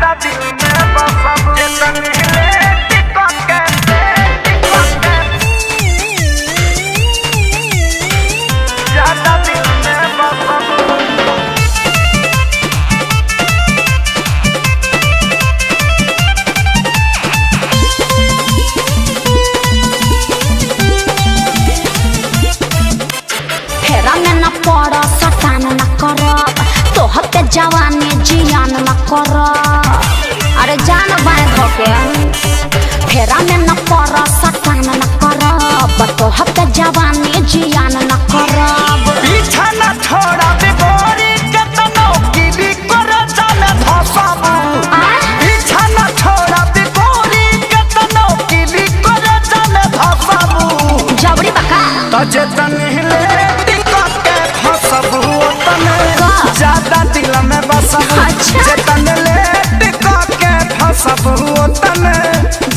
ज्यादा दिल में बसब जतन हिले टिकट के ज्यादा दिल में बसब पड़ा सटान न करब तोहर के जवानी जियान न करब अरे जान बाएं धोके फेरा में न पड़ा सटान न करब तोहर के जवानी जियान न करब पीछा न छोड़ा बिगोरी के तनो की भी कर जाने धसब पीछा न छोड़ा बिगोरी के तनो की भी कर जाने धसब जबरी बका तो जतन हिले ज्यादा दिल में बसब जतन ले के फसब ओतन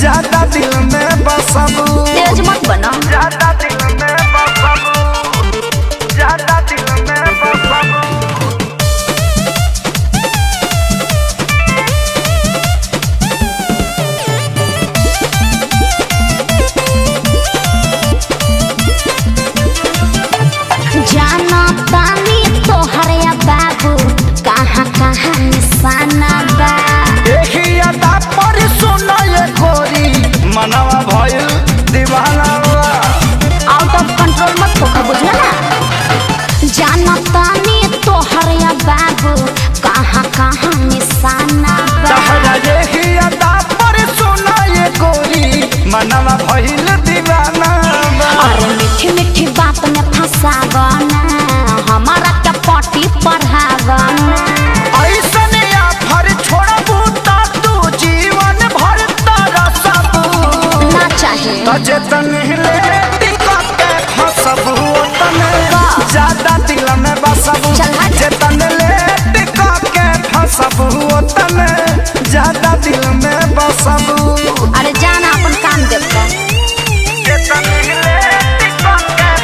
ज्यादा दिल में बसब तेज मत बना ज्यादा दिल में बसब ज्यादा दिल में बसब जाना तानी तोहर या बाबू कहाँ कहाँ निशाना बा देखी अदा पर सुनो ये गोरी मनवा भइल दीवाना आउट ऑफ कंट्रोल मत होकर बुझला ना जाना तानी तोहर या बाबू कहाँ कहाँ निशाना बा तहरा देखी अदा पर सुनो ये गोरी मनवा भइल दीवाना अरे मीठी मीठी बात में फंसावना हमारा क्या पार्टी पढ़ावना ऐसने आफर छोड़बू ता तू जीवन भर तरसब ना चाहे तो जतन हिले टिकट के फसब ओतन ज्यादा दिल में बसब जतन ले टिकट के फसब ओतन ज्यादा दिल में बसब अरे जाना अपन काम देखो जतन हिले टिकट के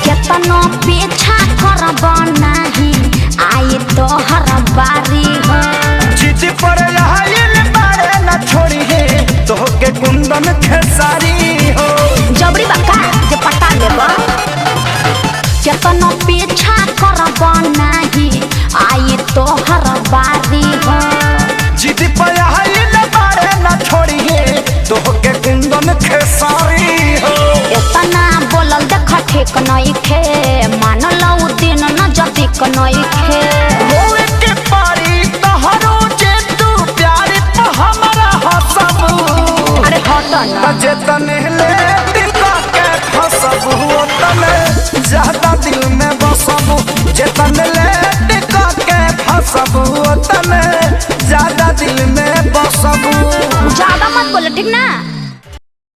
केतनो पीछा करब नहीं आई तोहर बारी हो जिद पर आइल बारे न छोड़ी है तोहके कुंदन खेसारी हो जबरी बका जे पटा लेब केतनो पीछा करब नहीं आई तोहर बारी हो जिद पर आइल बारे न छोड़ी है तोहके कुंदन खेसारी हो इतना बोलल देख ठीक नहीं खे मान लो दिन न जदी नहीं खे होए के पारी तोहरो जे तू प्यार पे हमरा हसब अरे हट ना जतन ले टिकट के फसब ओतन ज्यादा दिल में बसब जतन ले टिकट के फसब ओतन ज्यादा दिल में बसब ज्यादा मत बोलो ठीक ना।